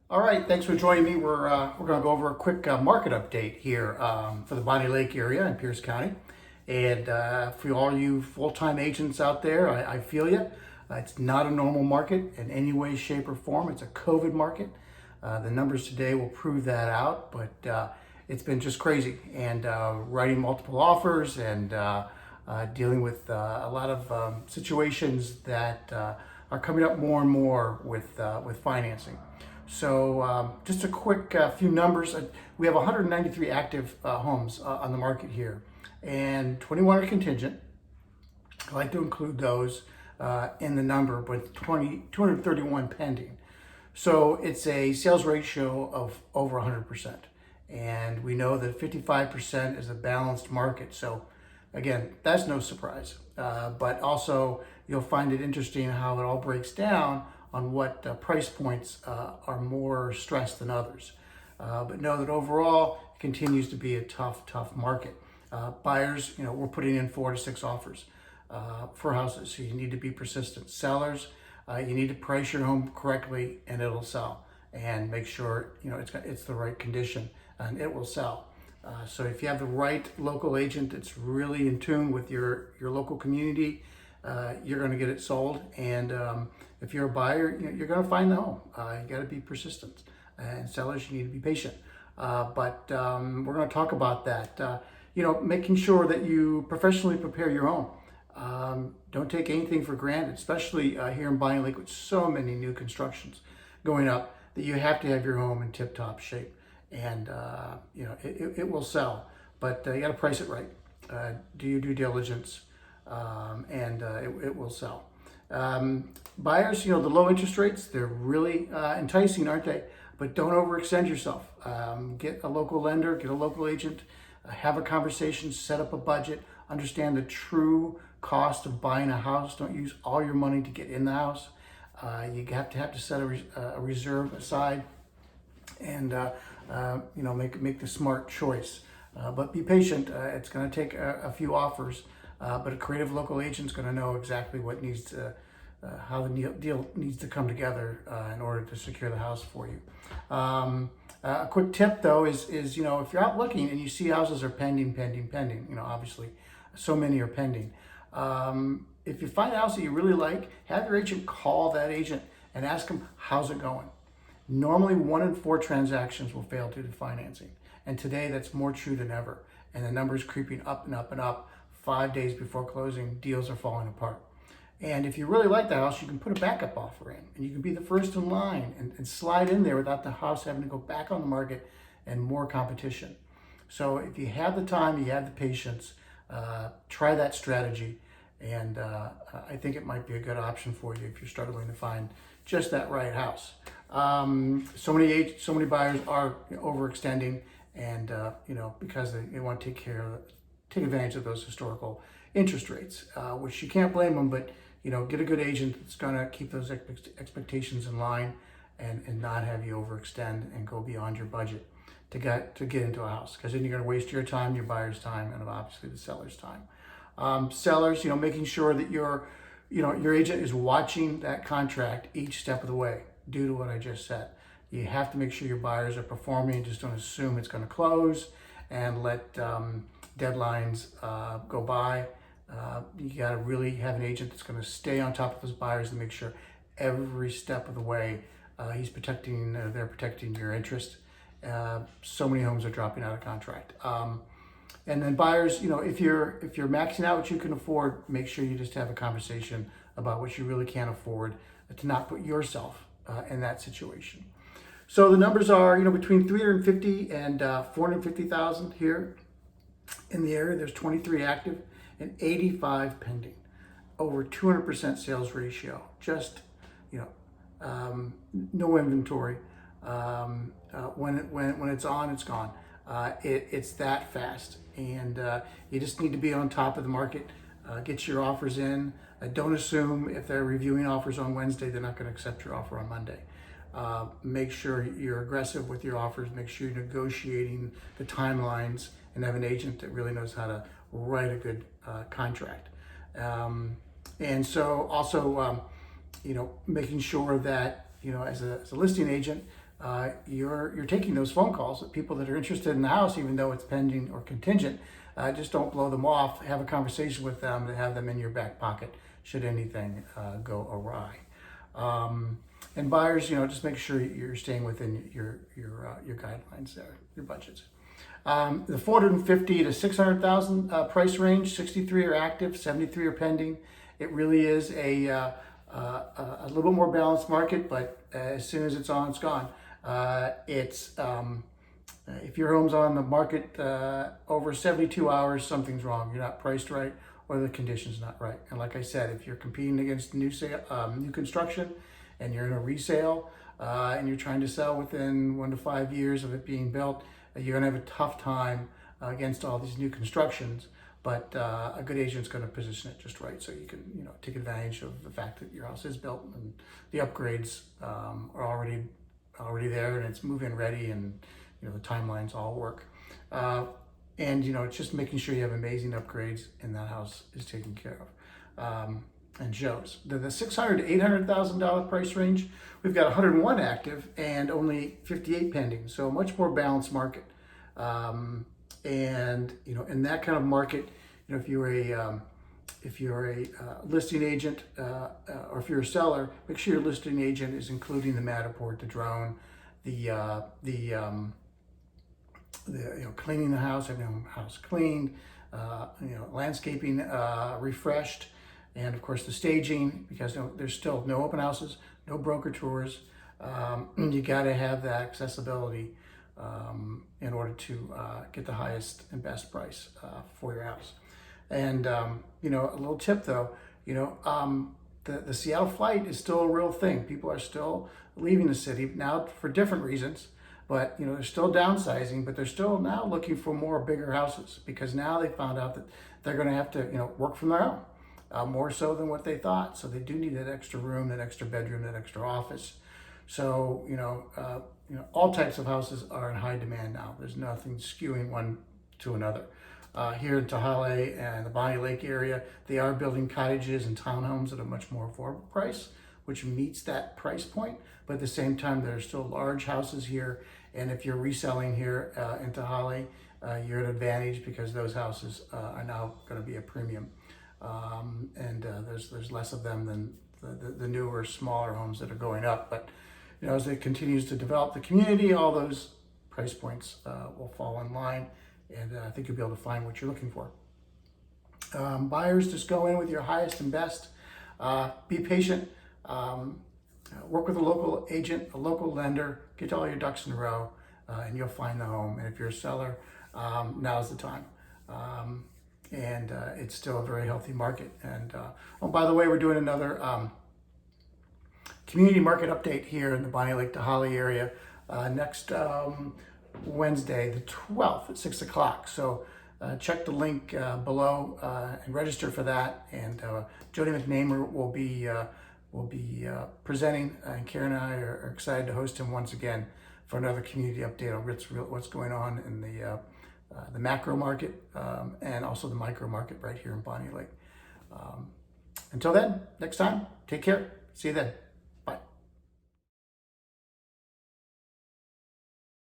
All right, thanks for joining me. We're going to go over a quick market update here for the Bonnie Lake area in Pierce County. And for all you full-time agents out there, I feel you. It's not a normal market in any way, shape, or form. It's a COVID market. The numbers today will prove that out, but it's been just crazy. And writing multiple offers and dealing with a lot of situations that are coming up more and more with financing. So just a quick few numbers. We have 193 active homes on the market here, and 21 are contingent. I like to include those in the number, but 231 pending. So it's a sales ratio of over 100%. And we know that 55% is a balanced market. So again, that's no surprise. But also you'll find it interesting how it all breaks down on what price points are more stressed than others. But know that overall it continues to be a tough market. Buyers, we're putting in 4 to 6 offers for houses, so you need to be persistent. Sellers, you need to price your home correctly and it'll sell. And make sure it's the right condition and it will sell. So if you have the right local agent that's really in tune with your local community, you're going to get it sold. And if you're a buyer, you're going to find the home. You got to be persistent. And sellers, you need to be patient. But we're going to talk about that. Making sure that you professionally prepare your home. Don't take anything for granted, especially here in Bonnie Lake with so many new constructions going up, that you have to have your home in tip-top shape. And it will sell, but you got to price it right. Do your due diligence, and it will sell. Buyers, the low interest rates, they're really enticing, aren't they? But don't overextend yourself. Get a local lender, get a local agent, have a conversation, set up a budget, understand the true cost of buying a house. Don't use all your money to get in the house. You have to set a reserve aside, and make the smart choice. But be patient. It's going to take a few offers, but a creative local agent is going to know exactly what needs to, how the deal needs to come together in order to secure the house for you. A quick tip though is if you're out looking and you see houses are pending, obviously so many are pending. If you find a house that you really like, have your agent call that agent and ask them, how's it going? Normally 1 in 4 transactions will fail due to financing. And today that's more true than ever. And the number is creeping up and up and up. 5 days before closing, deals are falling apart. And if you really like the house, you can put a backup offer in. And you can be the first in line and slide in there without the house having to go back on the market and more competition. So if you have the time, you have the patience, try that strategy. And I think it might be a good option for you if you're struggling to find just that right house. So many buyers are overextending, and because they want to take advantage of those historical interest rates, which you can't blame them. But get a good agent that's going to keep those expectations in line and not have you overextend and go beyond your budget to get into a house, because then you're going to waste your time, your buyer's time, and obviously the seller's time. Sellers, making sure that your agent is watching that contract each step of the way, due to what I just said. You have to make sure your buyers are performing. Just don't assume it's going to close and let deadlines go by. You got to really have an agent that's going to stay on top of those buyers and make sure every step of the way they're protecting your interest. So many homes are dropping out of contract. And then buyers, if you're maxing out what you can afford, make sure you just have a conversation about what you really can't afford to not put yourself in that situation. So the numbers are, between 350 and 450,000 here in the area. There's 23 active and 85 pending. Over 200% sales ratio. Just, no inventory. When it's on, it's gone. It's that fast, and you just need to be on top of the market. Get your offers in. Don't assume if they're reviewing offers on Wednesday, they're not going to accept your offer on Monday. Make sure you're aggressive with your offers. Make sure you're negotiating the timelines and have an agent that really knows how to write a good contract. And so also, making sure that, as a listing agent, you're taking those phone calls with people that are interested in the house, even though it's pending or contingent. Just don't blow them off. Have a conversation with them to have them in your back pocket should anything go awry. And buyers, just make sure you're staying within your guidelines there, your budgets. The 450 to 600,000 price range, 63 are active, 73 are pending. It really is a little bit more balanced market, but as soon as it's on, it's gone. If your home's on the market over 72 hours, something's wrong. You're not priced right, or the condition's not right. And like I said, if you're competing against new construction, and you're in a resale, and you're trying to sell within 1 to 5 years of it being built, you're gonna have a tough time against all these new constructions. But a good agent's going to position it just right, so you can, take advantage of the fact that your house is built and the upgrades are already there, and it's move-in ready, and the timelines all work. And it's just making sure you have amazing upgrades and that house is taken care of. And shows the $600,000 to $800,000 price range. We've got 101 active and only 58 pending, so a much more balanced market. And in that kind of market, if you're a listing agent or if you're a seller, make sure your listing agent is including the Matterport, the drone, the cleaning the house, having the house cleaned, landscaping refreshed, and of course the staging, because there's still no open houses, no broker tours. You got to have that accessibility in order to get the highest and best price for your house. And a little tip though, the Seattle flight is still a real thing. People are still leaving the city now for different reasons, but they're still downsizing, but they're still now looking for more bigger houses, because now they found out that they're going to have to work from their home, more so than what they thought. So they do need that extra room, that extra bedroom, that extra office. So all types of houses are in high demand now. There's nothing skewing one to another. Here in Tahale and the Bonnie Lake area, they are building cottages and townhomes at a much more affordable price, which meets that price point. But at the same time, there are still large houses here. And if you're reselling here in Tahale, you're at an advantage, because those houses are now going to be a premium. And there's less of them than the newer, smaller homes that are going up. But as it continues to develop the community, all those price points will fall in line, and I think you'll be able to find what you're looking for. Buyers, just go in with your highest and best. Be patient. Work with a local agent, a local lender. Get all your ducks in a row, and you'll find the home. And if you're a seller, now's the time. And it's still a very healthy market. And by the way, we're doing another community market update here in the Bonnie Lake Tahale area next Wednesday, the 12th at 6 o'clock. So check the link below and register for that. And Jody McNamer will be presenting, and Karen and I are excited to host him once again for another community update on what's going on in the macro market and also the micro market right here in Bonnie Lake. Until then, next time, take care. See you then.